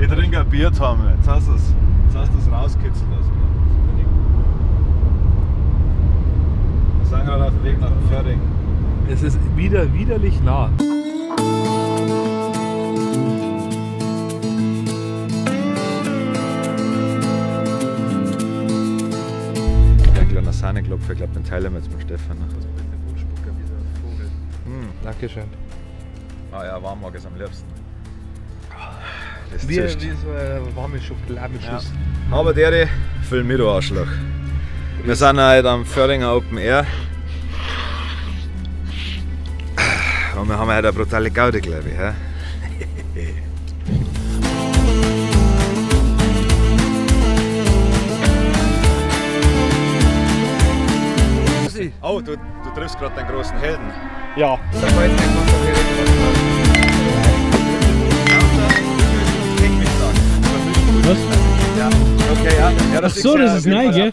Ich trinke ein Bier, Tommy. Jetzt hast du es rauskitzelt aus mir. Wir sind gerade auf dem Weg nach dem Föhring. Es ist widerlich nah. Ein kleiner Sahneklopfer, ich glaube, den teilen wir jetzt mit Stefan noch. Dankeschön. Ah ja, Warmmark ist am liebsten. Das Wie zischt. so eine warme Schokolade mit Schuss. Ja. Aber der füll mit, du Arschloch. Wir sind heute am Föhringer Open Air. Und wir haben heute eine brutale Gaude, glaube ich. He? Oh, du triffst gerade deinen großen Helden. Ja. Was? Ja, okay, ja. Ach so, das ist neu, gell?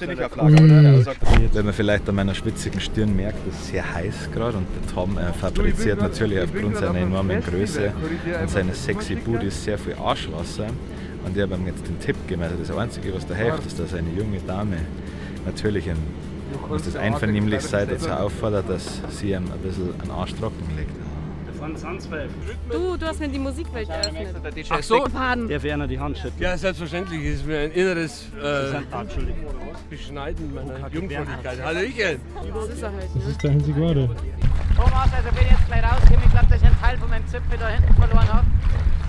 Wenn man vielleicht an meiner schwitzigen Stirn merkt, es ist sehr heiß gerade und der Tom fabriziert natürlich aufgrund seiner enormen Größe und seines sexy Booties sehr viel Arschwasser. Und ich habe ihm jetzt den Tipp gegeben, also das Einzige, was da hilft, ist, dass eine junge Dame natürlich muss das einvernehmlich sein, dazu auffordert, dass sie ihm ein bisschen einen Arsch trocken legt. Du hast mir die Musikwelt eröffnet. Ach so. Der Werner die Hand schüttelt. Ja, selbstverständlich ist mir ein inneres Beschneiden meiner Jungfräulichkeit. Hallöchen! Das ist er halt, Das ne? ist der einzige Warte. Thomas, also wenn ich jetzt gleich rauskomme, ich glaube, dass ich einen Teil von meinem Zipfel da hinten verloren habe.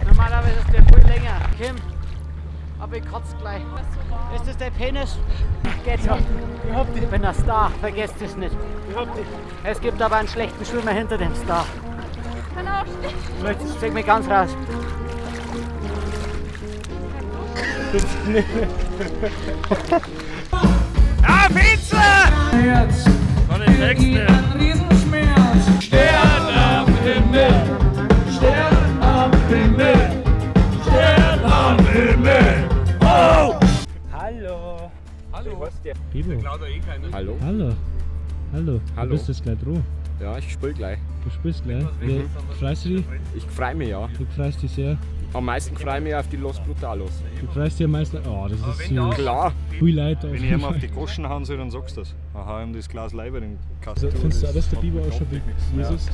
Normalerweise ist der viel länger. Kim, aber ich kotze gleich. Ist das der Penis? Geht schon. Ich bin der Star, vergesst es nicht. Es gibt aber einen schlechten Schwimmer hinter dem Star. Kann auch schlecht. Steck mich ganz raus. Ah, Pizza! Von den Texten. Stern am Himmel! Stern am Himmel! Stern am Himmel! Oh! Hallo! Hallo! Bibo. Hallo? Hallo. Hallo. Hallo. Du bist jetzt gleich dran. Ja, ich spiele gleich. Du spielst gleich. Freust du dich? Ich freue mich ja. Du freust dich sehr. Am meisten freue ich mich auf die Los Brutalos. Du freust dich am meisten. Oh, das ist süß. Klar. Viel Leid auf Wenn ich jeden ihm auf Fall. die Goschen hauen soll, dann sagst du das. Dann hau ihm das Glas Leiber in den Kasten. Also, findest du auch, dass der Biber auch schon wie Jesus?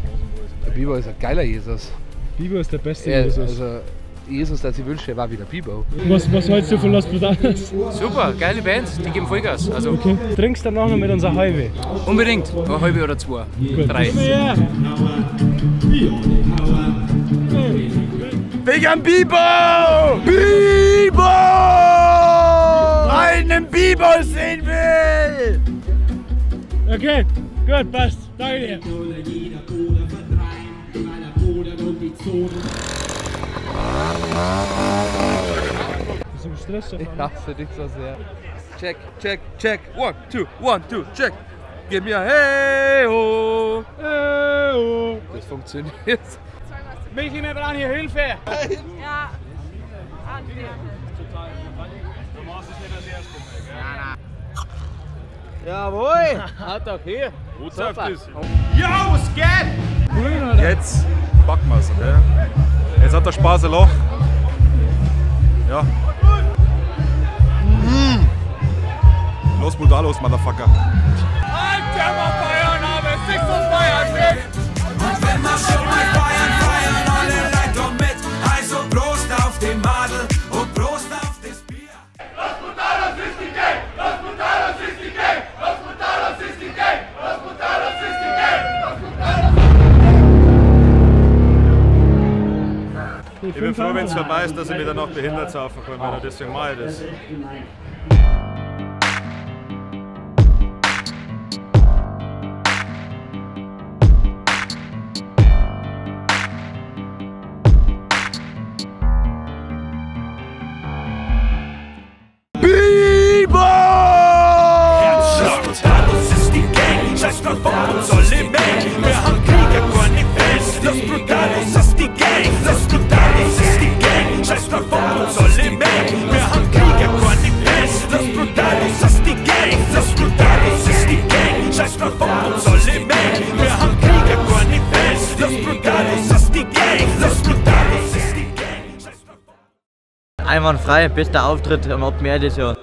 Der Biber ist ein geiler Jesus. Biber ist der beste Jesus. Also, Jesus, der sich wünscht, war wieder Bibo. Was hältst du von Los Brutalos? Super, geile Bands, die geben Vollgas. Also Okay. Trinkst du danach noch mit unserer Halbe? unbedingt, eine halbe oder zwei, drei. Komm her! Wegen am Bibo! Bibo! Einen Bibo sehen will! Okay, gut, passt. Danke dir. Bist du gestresst? Ich hasse dich so sehr. Check, check, check. 1, 2, check. Gib mir hey ho. Hey ho. Das funktioniert. Michi, wir brauchen hier Hilfe. Ja. André. Jawohl. Hat doch hier. Super. Ja, was geht? Jetzt packen wir es, okay? Jetzt hat der Spaß ein Loch. Ja. Los Brutalos, Motherfucker. Alter, mal feiern, aber 6 und feiern mit. Und wenn wir schon mal feiern, feiern alle Leute doch mit. Also Prost auf den Madel und Prost auf das Bier. Los Brutalos ist die Gang! Los Brutalos ist die Gang! Los Brutalos ist die Gang! Los Brutalos ist die Gang! Los Brutalos! Ich bin froh, wenn es vorbei ist, dass ich mich danach behindert saufen kann, weil deswegen mache ich das. Los Brutalos ist die Gang, scheiß drauf, ob uns alle Mengen. Wir haben Krieger, gar nicht Fans. Los Brutalos ist die Gang, Los Brutalos ist die Gang, scheiß drauf, ob uns alle Mengen. Wir haben Krieger, gar nicht Fans. einwandfrei, bester Auftritt am Open Air dieses Jahr.